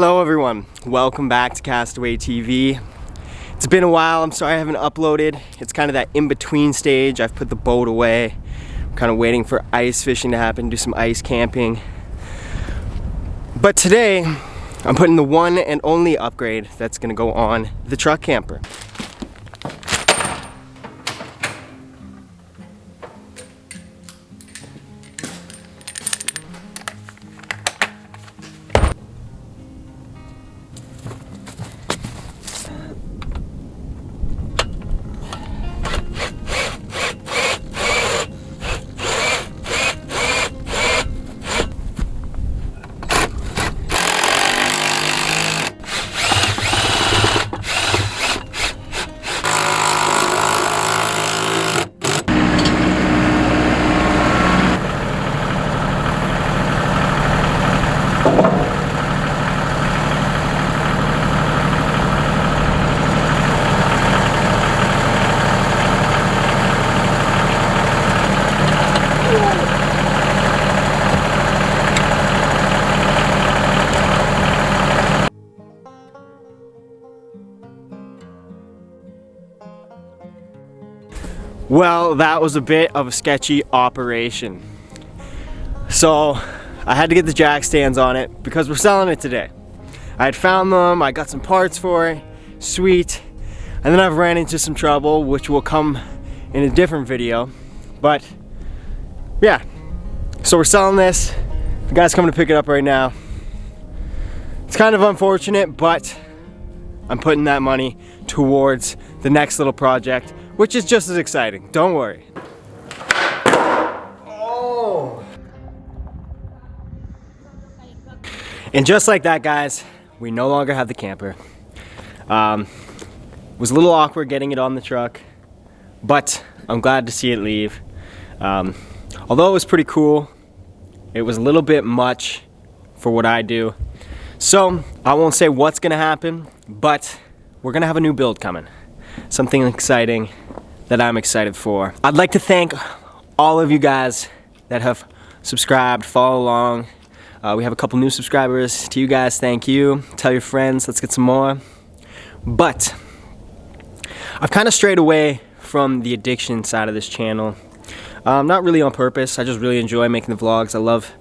Hello everyone, welcome back to Castaway TV. It's been a while, I'm sorry I haven't uploaded. It's kind of that in-between stage. I've put the boat away. I'm kind of waiting for ice fishing to happen, do some ice camping. But today, I'm putting the one and only upgrade that's gonna go on the truck camper. Well, that was a bit of a sketchy operation. So I had to get the jack stands on it because we're selling it today. I had found them, I got some parts for it, sweet. And then I've ran into some trouble, which will come in a different video. But yeah, so we're selling this. The guy's coming to pick it up right now. It's kind of unfortunate, but I'm putting that money towards the next little project, which is just as exciting. Don't worry. Oh. And just like that, guys, we no longer have the camper. Was a little awkward getting it on the truck, but I'm glad to see it leave. Although it was pretty cool, it was a little bit much for what I do. So I won't say what's gonna happen, but we're gonna have a new build coming. Something exciting that I'm excited for. I'd like to thank all of you guys that have subscribed, follow along. We have a couple new subscribers. To you guys, thank you. Tell your friends, let's get some more. But I've kind of strayed away from the addiction side of this channel. Not really on purpose, I just really enjoy making the vlogs. I love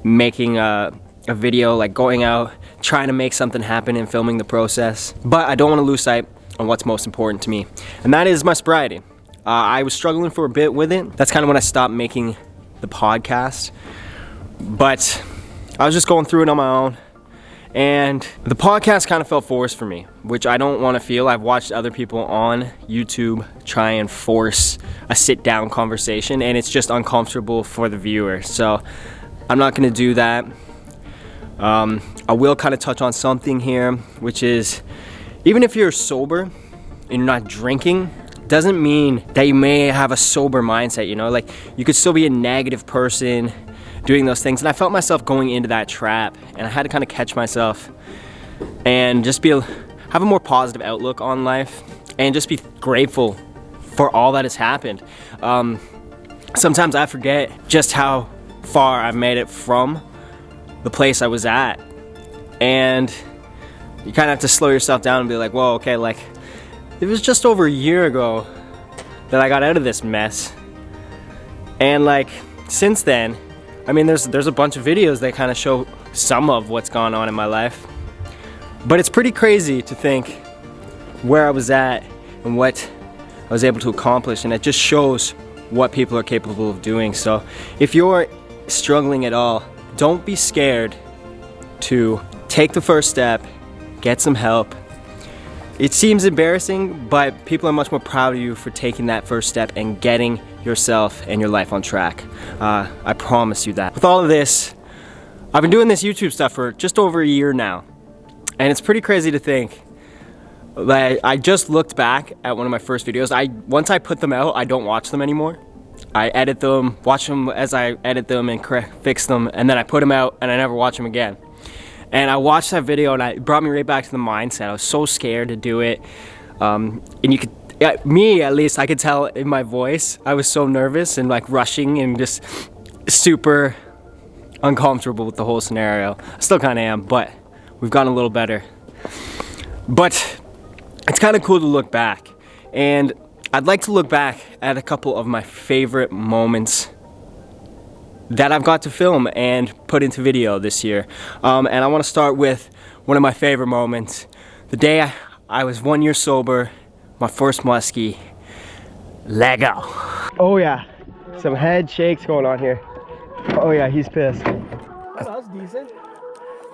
making a video, like going out, trying to make something happen and filming the process. But I don't want to lose sight on what's most important to me, and that is my sobriety. I was struggling for a bit with it. That's kind of when I stopped making the podcast, but I was just going through it on my own, and the podcast kind of felt forced for me, which I don't want to feel. I've watched other people on YouTube try and force a sit-down conversation, and it's just uncomfortable for the viewer, so I'm not going to do that. I will kind of touch on something here, which is, even if you're sober and you're not drinking, doesn't mean that you may have a sober mindset, you know? Like, you could still be a negative person doing those things. And I felt myself going into that trap, and I had to kind of catch myself and just have a more positive outlook on life and just be grateful for all that has happened. Sometimes I forget just how far I've made it from the place I was at. And you kind of have to slow yourself down and be like, whoa, okay, like, it was just over a year ago that I got out of this mess. And like, since then, I mean, there's a bunch of videos that kind of show some of what's gone on in my life. But it's pretty crazy to think where I was at and what I was able to accomplish, and it just shows what people are capable of doing. So if you're struggling at all, don't be scared to take the first step, get some help. It seems embarrassing, but people are much more proud of you for taking that first step and getting yourself and your life on track. I promise you that. With all of this, I've been doing this YouTube stuff for just over a year now, and it's pretty crazy to think that I just looked back at one of my first videos. Once I put them out, I don't watch them anymore. I edit them, watch them as I edit them and fix them, and then I put them out and I never watch them again. And I watched that video and it brought me right back to the mindset. I was so scared to do it. And you could, me at least, I could tell in my voice, I was so nervous and like rushing and just super uncomfortable with the whole scenario. I still kind of am, but we've gotten a little better. But it's kind of cool to look back. And I'd like to look back at a couple of my favorite moments that I've got to film and put into video this year. And I want to start with one of my favorite moments. The day I was 1 year sober, my first muskie. Lego. Oh yeah, some head shakes going on here. Oh yeah, he's pissed. That was decent.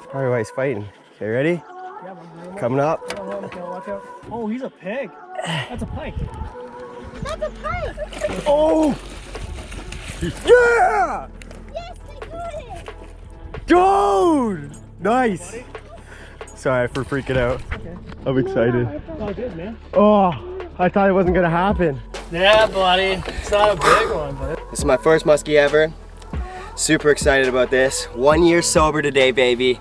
Probably why he's fighting. Okay, ready? Yeah, Coming up. Okay, watch out. Oh, he's a pig. That's a pike. That's a pike! Oh! Yeah! Yes, I got it! Dude! Nice! Sorry for freaking out. Okay. I'm excited. It's all good, man. Oh, I thought it wasn't gonna happen. Yeah, buddy. It's not a big one, but... This is my first muskie ever. Super excited about this. 1 year sober today, baby.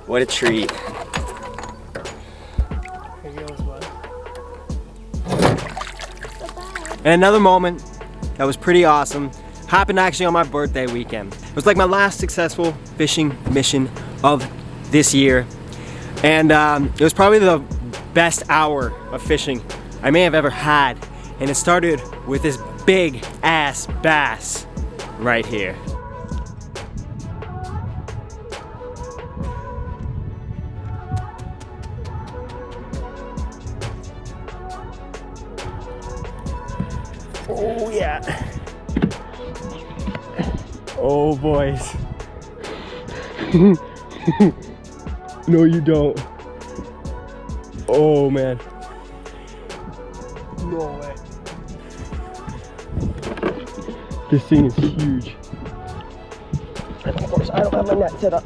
What a treat. Here goes, bud. And another moment that was pretty awesome happened actually on my birthday weekend. It was like my last successful fishing mission of this year. And it was probably the best hour of fishing I may have ever had. And it started with this big ass bass right here. Oh yeah. Oh boys. No you don't. Oh man. No way. This thing is huge. And of course I don't have my net set up.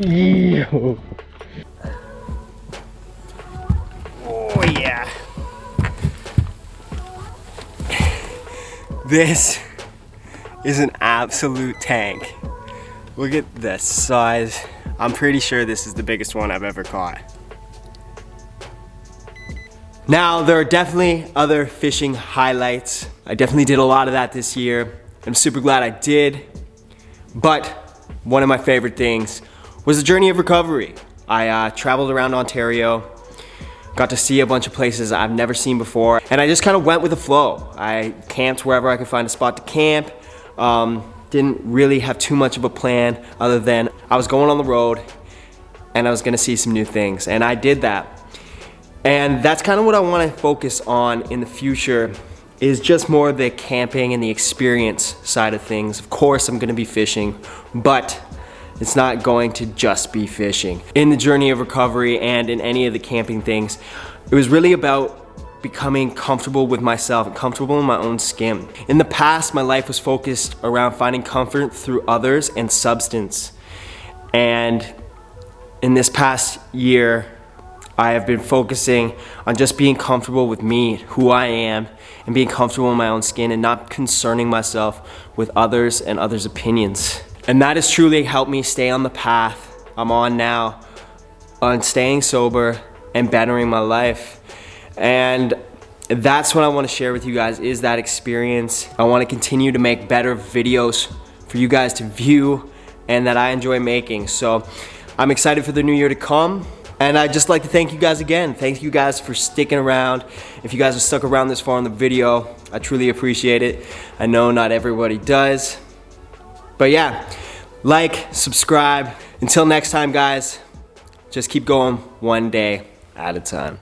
Ew. Oh yeah. This is an absolute tank. Look at the size. I'm pretty sure this is the biggest one I've ever caught. Now, there are definitely other fishing highlights. I definitely did a lot of that this year. I'm super glad I did. But one of my favorite things was the journey of recovery. I traveled around Ontario, got to see a bunch of places I've never seen before, and I just kind of went with the flow. I camped wherever I could find a spot to camp. Didn't really have too much of a plan other than I was going on the road and I was gonna see some new things, and I did that. And that's kind of what I want to focus on in the future, is just more of the camping and the experience side of things. Of course, I'm gonna be fishing, but it's not going to just be fishing. In the journey of recovery and in any of the camping things, it was really about becoming comfortable with myself and comfortable in my own skin. In the past, my life was focused around finding comfort through others and substance. And in this past year, I have been focusing on just being comfortable with me, who I am, and being comfortable in my own skin and not concerning myself with others and others' opinions. And that has truly helped me stay on the path I'm on now, on staying sober and bettering my life. And that's what I want to share with you guys, is that experience. I want to continue to make better videos for you guys to view and that I enjoy making. So I'm excited for the new year to come. And I'd just like to thank you guys again. Thank you guys for sticking around. If you guys are stuck around this far in the video, I truly appreciate it. I know not everybody does. But yeah, like, subscribe. Until next time, guys, just keep going one day at a time.